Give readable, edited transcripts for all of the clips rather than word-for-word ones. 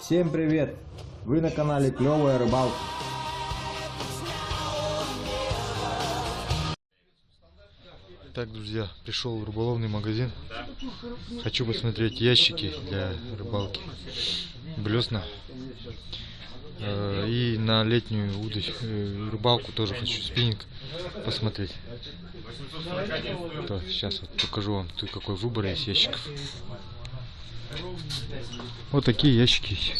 Всем привет! Вы на канале Клевая Рыбалка. Так, друзья, пришел в рыболовный магазин. Хочу посмотреть ящики для рыбалки, блесна. И на летнюю рыбалку тоже хочу спиннинг посмотреть. То, сейчас вот покажу вам, тут какой выбор есть ящиков. Вот такие ящики есть.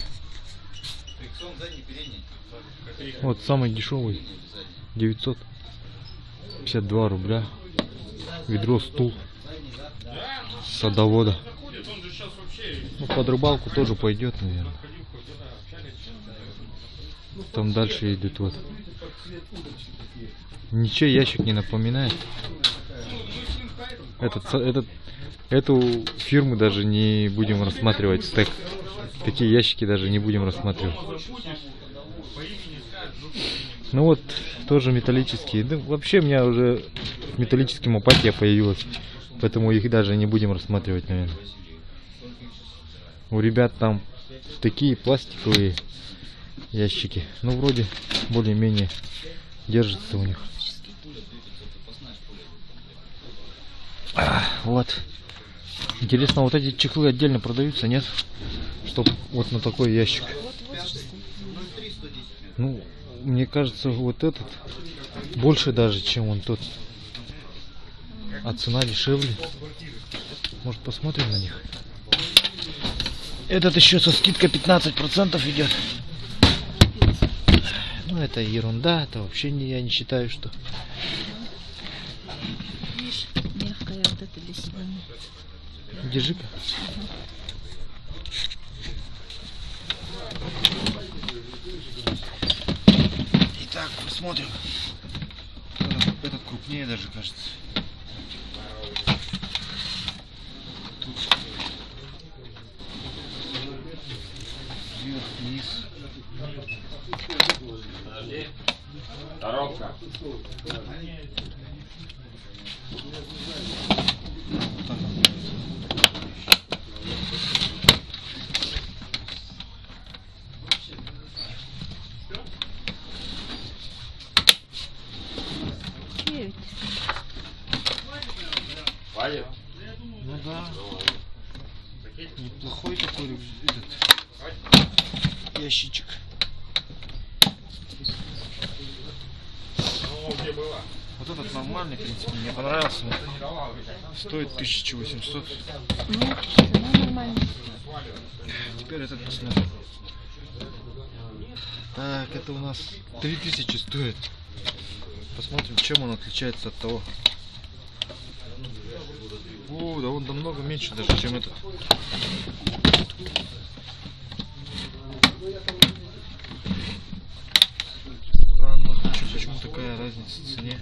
Вот самый дешевый 952 рубля. Ведро, стул садовода. Ну, под рыбалку тоже пойдет, наверное. Там дальше идет вот. Ничей ящик не напоминает. Эту фирму даже не будем рассматривать. Стек. Такие ящики даже не будем рассматривать. Ну вот, тоже металлические. Да, вообще у меня уже в металлическом апатия появилась. Поэтому их даже не будем рассматривать, наверное. У ребят там такие пластиковые ящики. Ну, вроде более-менее держится у них. Вот. Интересно, вот эти чехлы отдельно продаются, нет? Чтоб вот на такой ящик. Ну, мне кажется, вот этот больше даже, чем вон тот. А цена дешевле. Может, посмотрим на них? Этот еще со скидкой 15% идет. Ну, это ерунда. Это вообще я не считаю, что... Видишь, мягкая вот эта для себя. Держи-ка. Итак, посмотрим. Этот крупнее даже, кажется. Тут вверх, вниз. Коробка. Ну да. Неплохой такой этот ящичек. Вот этот нормальный, в принципе, мне понравился. Стоит 1800. Ну, цена нормальная. Теперь этот посмотрим. Так, это у нас 3000 стоит. Посмотрим, чем он отличается от того. О, да он намного меньше даже, чем этот. Странно, почему такая разница в цене.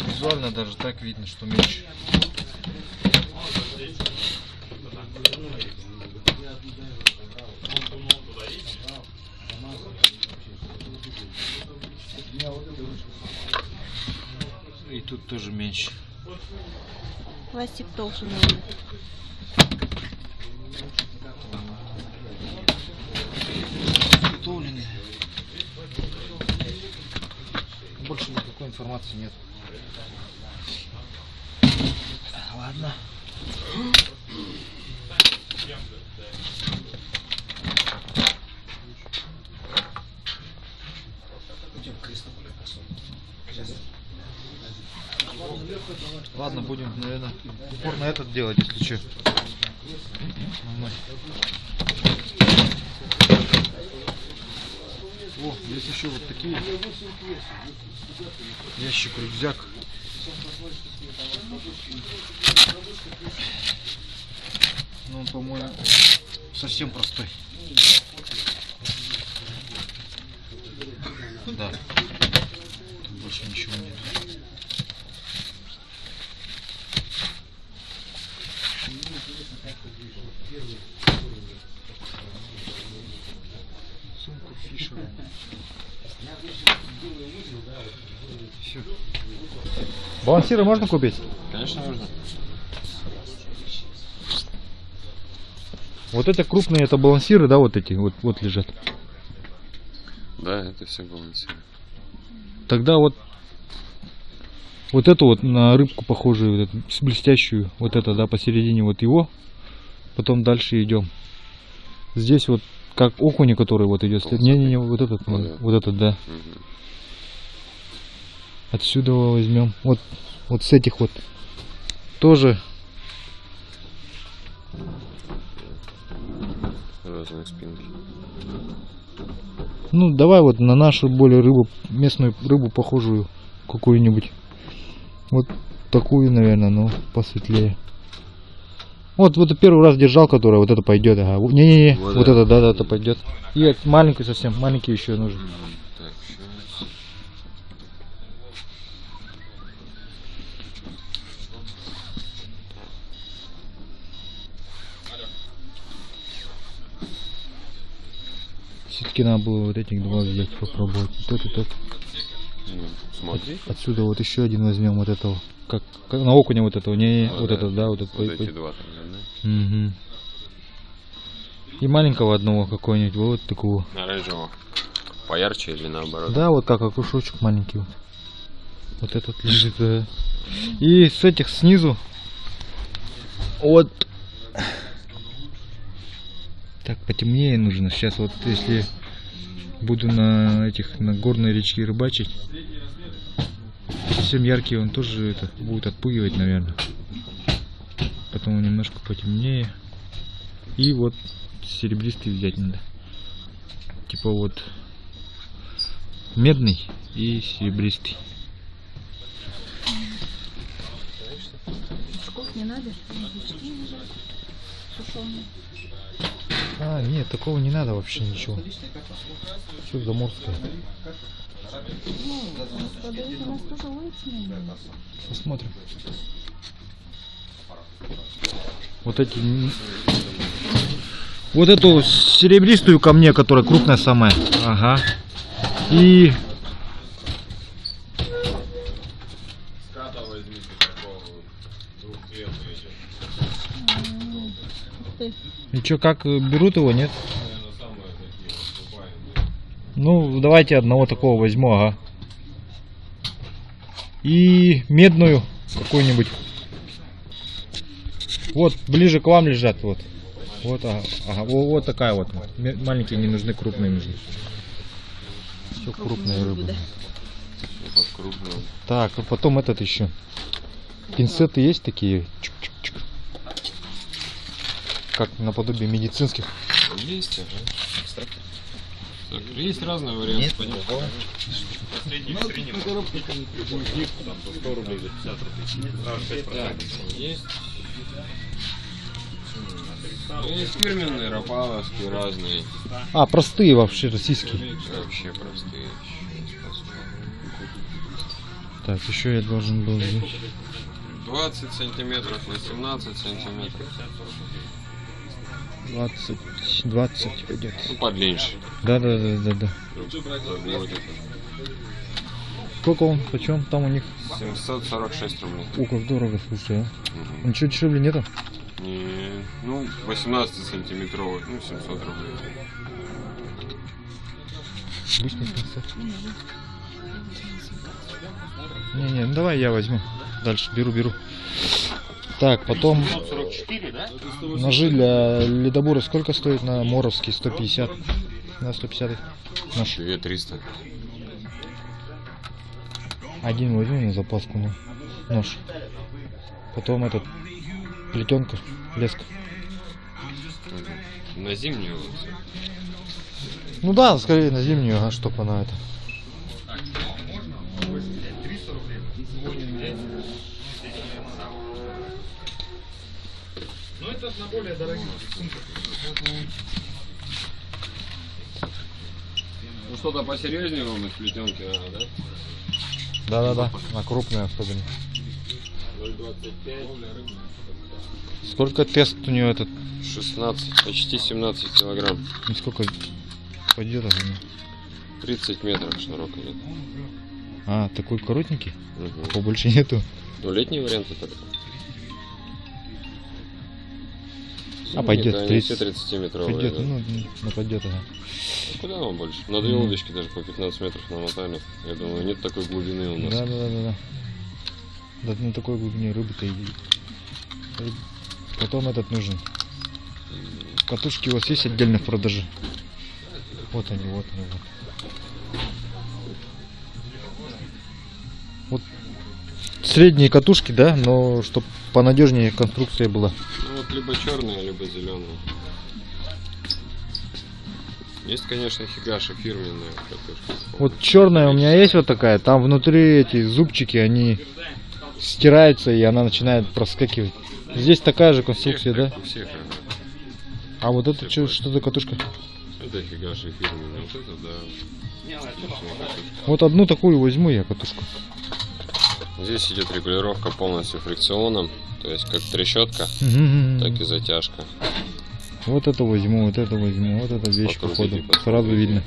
Визуально даже так видно, что меньше. И тут тоже меньше. Пластик толще, наверное. Изготовлены. Больше никакой информации нет. Ладно. Ладно, будем, наверное, упор на этот делать, если что. О, здесь еще вот такие. Ящик, рюкзак. Ну, он, по-моему, совсем простой. Да. Тут больше ничего нет. Сумку Фишера. Все. Балансиры можно купить? Конечно, можно. Вот это крупные, это балансиры, да, вот эти, вот лежат. Да, это все балансирует. Тогда вот эту вот на рыбку похожую, вот эту, с блестящую, вот это, да, посередине вот его. Потом дальше идем. Здесь вот как окуня, который вот идет. Не, вот этот, вот этот, да. Угу. Отсюда возьмем. Вот с этих вот тоже. Разные спинки. Ну, давай вот на нашу более рыбу, местную рыбу похожую какую-нибудь. Вот такую, наверное, но посветлее. Вот первый раз держал, которая вот это пойдет. Ага. Не-не-не, вот это, да, это пойдет. И маленький совсем, маленький еще нужен. Так, сейчас. Все-таки надо было вот этих два взять, попробовать. И тот, и тот. Ну, смотри. Отсюда вот еще один возьмем вот этого. Как на окуня вот этого. Не, Вот вот да. это, да, вот это. Вот эти два тогда, да? Угу. И маленького одного какого-нибудь, вот такого. На рыжего. Поярче или наоборот? Да, вот как окушочек маленький. Вот этот лежит, да. И с этих снизу. Вот. Так, потемнее нужно. Сейчас вот если буду на горной речке рыбачить, совсем яркий он тоже это будет отпугивать, наверное. Потом немножко потемнее. И вот серебристый взять надо. Типа вот медный и серебристый. Пучков не надо, пучки лежат сушеные. А, нет, такого не надо вообще ничего. Все заморское. Ну, продают у нас тоже ловится. Посмотрим. Вот эти. Вот эту серебристую ко мне, которая крупная самая. Ага. И и чё, как берут его, нет? Ну, давайте одного такого возьму, ага. И медную какую-нибудь. Вот, ближе к вам лежат, вот. Вот, ага, вот такая вот. Маленькие не нужны, крупные нужны. Все крупные рыбы. Вот крупные. Так, а потом этот еще. Пинцеты есть такие? Чук-чук-чук. Как наподобие медицинских. Есть, ага. Так, есть разные варианты. Нет, есть. Есть фирменные, рафаловские, разные. А, простые вообще, российские. Вообще простые. Так, еще я должен был взять. 20 сантиметров, 18 сантиметров. 20 пойдет. Ну, подлиннее. Да. Будет. Сколько он? Почем там у них? 746 рублей. О, как дорого, слушай, а. Угу. Ничего дешевле нету? Не, ну, 18 сантиметровый, ну, 700 рублей. Обычный пинцет. Не, ну давай я возьму. Дальше беру. Так, потом ножи для ледобора сколько стоит на Моровский? 150. На 150 нож. 2300. Один возьму на запаску, ну. Нож. Потом этот плетенка, леска. На зимнюю. Ну да, скорее на зимнюю, ага, чтоб она это. Но это на более дорогих сумках. Ну что-то посерьезнее вам из плетенки надо, да? Да, на крупные особенно. 0,25. Сколько тест у нее этот? 16, почти 17 килограмм. И сколько пойдет она? 30 метров шнурок идет. А, такой коротенький? Угу. Побольше нету. Ну, летний вариант это. А пойдет Они все 30. 30-метровые. Пойдет, да. ну пойдет, ага. Куда вам больше? На две удочки даже по 15 метров намотали. Я думаю, нет такой глубины у нас. Да. Да на такой глубине рыбы-то и потом этот нужен. Катушки у вас есть отдельно в продаже? Вот они. Вот средние катушки, да, но чтобы понадежнее конструкция была. Ну вот либо черные, либо зеленые. Есть, конечно, Хигаши фирменная катушка. Вот черная у меня есть вот такая, там внутри эти зубчики, они стираются и она начинает проскакивать. Здесь такая же конструкция, да? У всех, ага. А вот это что за катушка? Это Хигаши фирменная, вот это, да. Отличная катушка. Вот одну такую возьму я катушку. Здесь идет регулировка полностью фрикционом, то есть как трещотка, так и затяжка. Вот это возьму, вот это вещь, Покрутить походу, и подкрутить. сразу видно.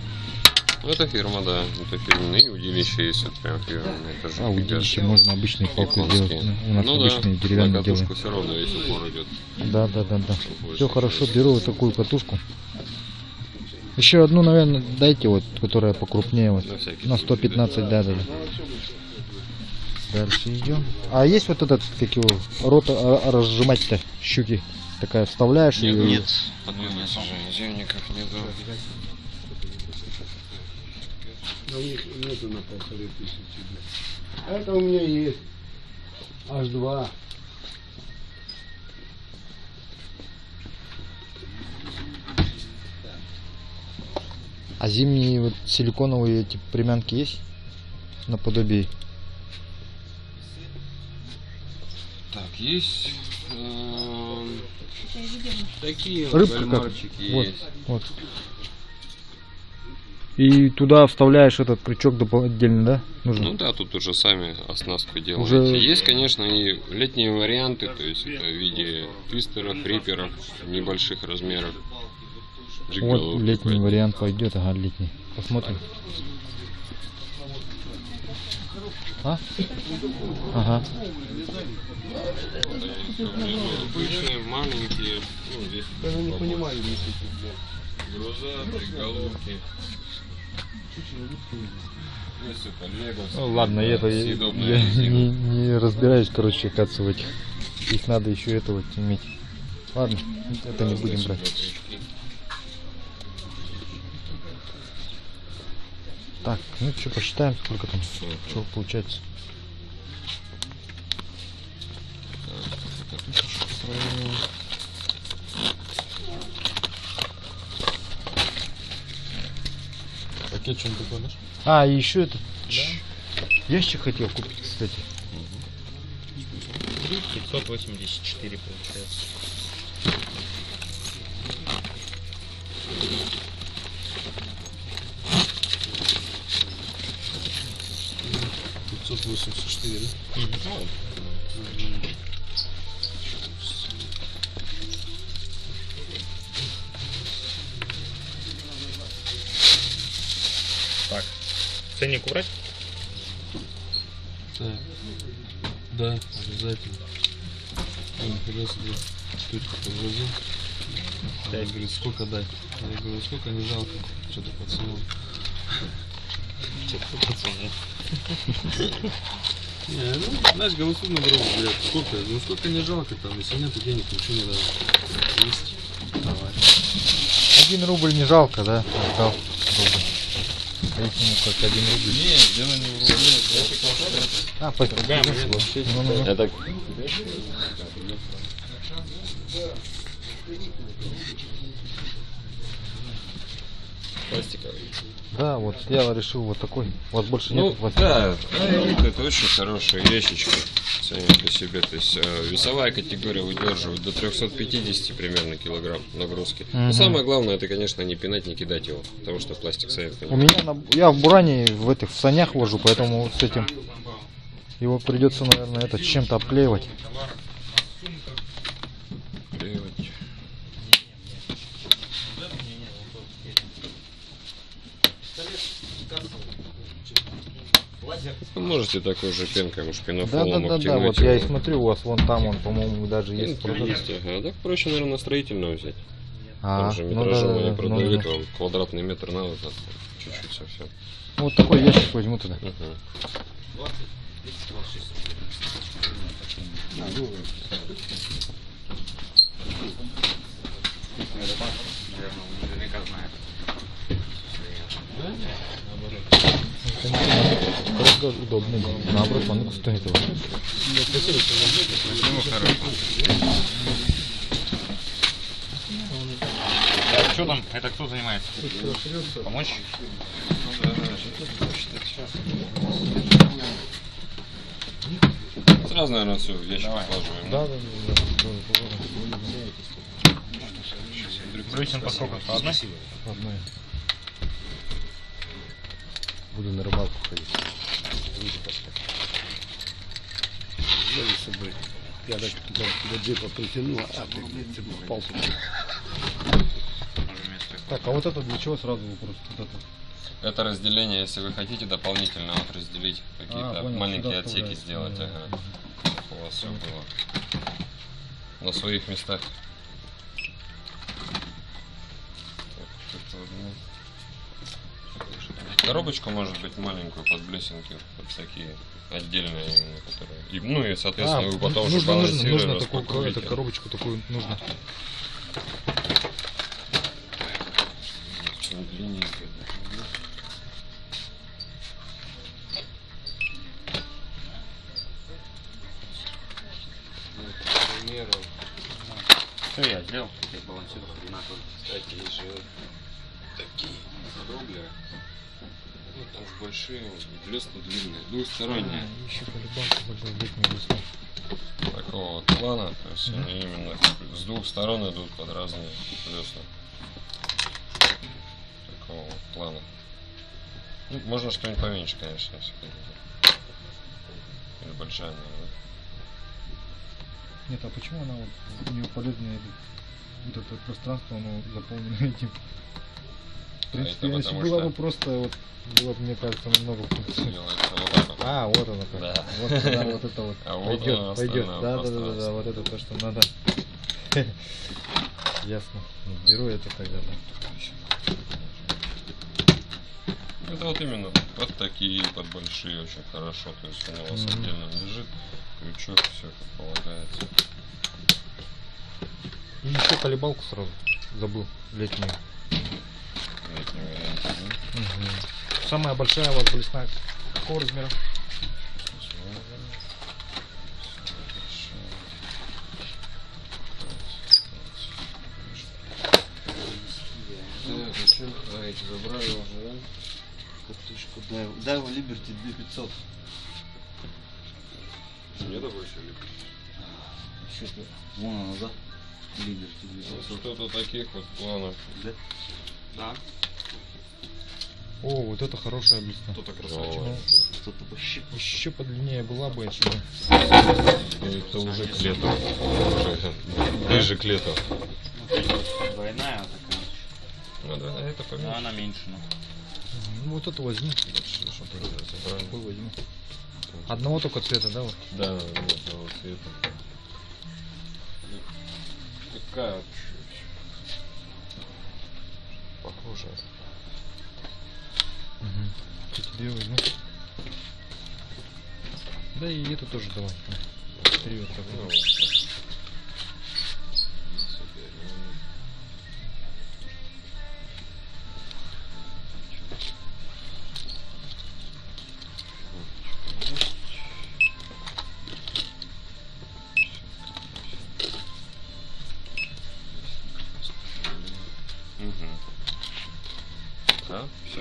Ну, это фирма, да, это фирменные, и удилище есть, вот прям фирменные. Это же А, удилище Хигаши. можно обычные палку Японские. сделать. У нас Ну обычные да, деревянные на катушку делаем. все равно весь упор идет. Да. Больше Все хорошо, часть. беру вот такую катушку. Еще одну, наверное, дайте вот, которая покрупнее, вот, На всякий на случай, 115, да. Дальше идем. А есть вот этот, как его, рот разжимать-то, щуки? Такая вставляешь и... Нет, пока нет уже, зимников нету. Но у них нету на 1500. А это у меня есть. Аж 2. А зимние вот силиконовые эти примянки есть? Наподобие. Так, есть такие вот Рыбка как? кальмарчики Вот, есть. вот. И туда вставляешь этот крючок отдельно, да? Нужно? Ну да, тут уже сами оснастку делаете. Уже- Есть, конечно, и летние варианты, то есть это в виде твистеров, риперов небольших размеров. Джигголов Вот летний какой-то. вариант пойдет, ага, летний. Посмотрим. А? Ага. Обычные, маленькие, ну здесь Даже не побольше. понимаю, Груза, трехголовки. Есть это лего. Ну ладно, это я съедобная не разбираюсь, короче, оказывается, в этих. Их надо еще это вот иметь. Ладно, это не будем брать. Так, ну что, посчитаем, сколько там, что получается. Пакет что-нибудь такое, да? А, и еще этот ящик хотел купить, кстати. 584 получается. Так, ценник убрать? Да, обязательно. Он когда себе штучку подвозил. Он говорит, сколько дать? Я говорю, сколько не жалко, что-то пацану. Что-то по цене. Не, ну, знаешь, голосуй на дорогу, блядь, сколько? Ну сколько не жалко там, если нет денег, ничего не надо. Есть. Давай. 1 рубль не жалко, да? Отдал рубль. Поэтому как 1 рубль. Не, дело не в рубле, я считал, что это. А, спасибо. Ну-ну-ну. Это пластиковый. Да, вот я решил вот такой. У вас больше Ну, нет пластика? да, это очень хорошие ящички сами по себе. То есть весовая категория выдерживает до 350 примерно килограмм нагрузки. Но самое главное, это, конечно, не пинать, не кидать его, потому что пластик садит. У меня я в буране в этих в санях вожу, поэтому с этим его придется, наверное, это чем-то обклеивать. Вы можете такой же пенкой, может, пенофолом Да, обтянуть вот я и его. смотрю, у вас вон там, он, по-моему, даже есть. Пенка есть, ага. Так проще, наверное, строительную взять. А, Там же ну метражом да, они да, продают ну, вам квадратный метр надо, так, чуть-чуть совсем. вот такой ящик возьму тогда. Мгм. Дорого, удобно. Наоборот, он стоит его. Что там? Это кто занимается? Помочь? Сразу, наверное, все в ящик вкладываем. Да. Брюсин по сколько? По одной? Одной. Буду на рыбалку ходить. Взяли с собой. Я так до джипа притянул, а ты, блядь, попал сюда. Так, а вот это для чего сразу вопрос? Вот это. Это разделение, если вы хотите дополнительно вот разделить, какие-то понял, маленькие сюда отсеки вставляется. сделать, ага. Чтобы у вас все было на своих местах. Так, это одно. Коробочку, может быть, маленькую под блесенки, под всякие отдельные именно, которые. И, ну и соответственно вы потом уже балансируя нужно такую распакуете. эту коробочку такую нужно. Длинненькая. Все, я сделал. Я балансирую одинаково. Кстати, есть же такие рублеры. Ну, там же большие, блесны длинные, двухсторонние. Еще по-любому большой летний весной. Такого вот плана, то есть они именно с двух сторон идут под разные блесна. Такого вот плана. Ну, можно что-нибудь поменьше, конечно, если хотите. Или большая, наверное. Нет, а почему она вот, у нее полезное вот это пространство, оно заполнено этим? В принципе, это если потому было что- бы просто, вот, было бы, мне кажется, намного функций. Делается вот так вот. А, вот оно как. Да. Вот, да, вот это вот. А вот Пойдет, оно, пойдет. остальное Да, пространство. вот это то, что надо. Ясно. Беру это тогда, да. Это вот именно под такие, под большие очень хорошо. То есть он у вас Мгм. отдельно лежит, крючок, все как полагается. И еще колебалку сразу забыл, летнюю. В летнем варианте, да? Угу. Самая большая у вас блесна какого размера? Так, зачем? А, эти забрали уже, да? Катушку дай в Liberty 2500. Мне такой еще липит. Что-то вон она, да? Liberty 2500. Что-то таких вот планов. Да? О, вот это хорошая блесна. Кто-то красавчик. Ну, Кто-то вообще. еще подлиннее была бы, если бы. Это уже к лету. Уже ближе к лету. Двойная такая. Ну да, это Но поменьше. она меньше, ну. Ну вот это возьми. Что-то забрали. Такой возьми. Одного только цвета, да? Вот? Да, этого цвета. Такая похожая. Угу. Эти две возьму. Да и эту тоже давай. Три вот так. Ну, вот. вот так. Угу. Да, все.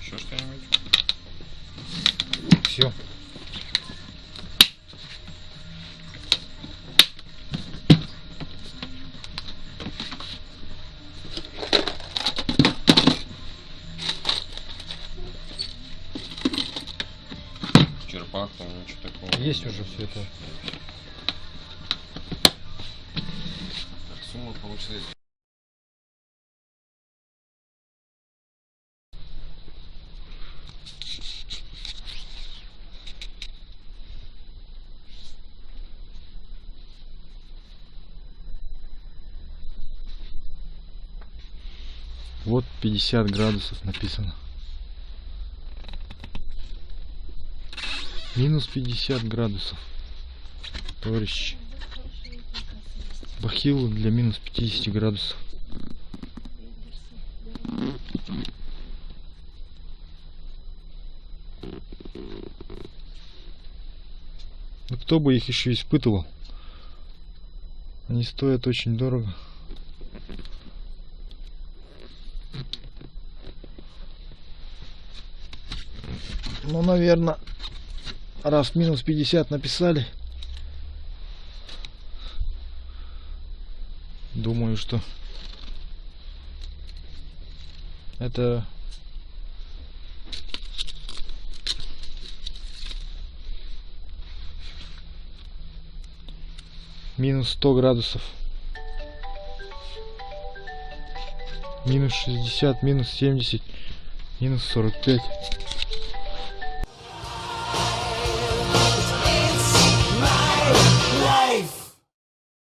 Еще что-нибудь? Все. Черпак, там ничего такого. Есть уже все это. Так, сумма получилась. Вот 50 градусов написано. Минус 50 градусов. Товарищи. Бахилы для минус 50 градусов. Ну кто бы их еще испытывал? Они стоят очень дорого. Ну, наверное, раз минус 50 написали, думаю, что это минус 100 градусов, минус 60, минус 70, минус 45.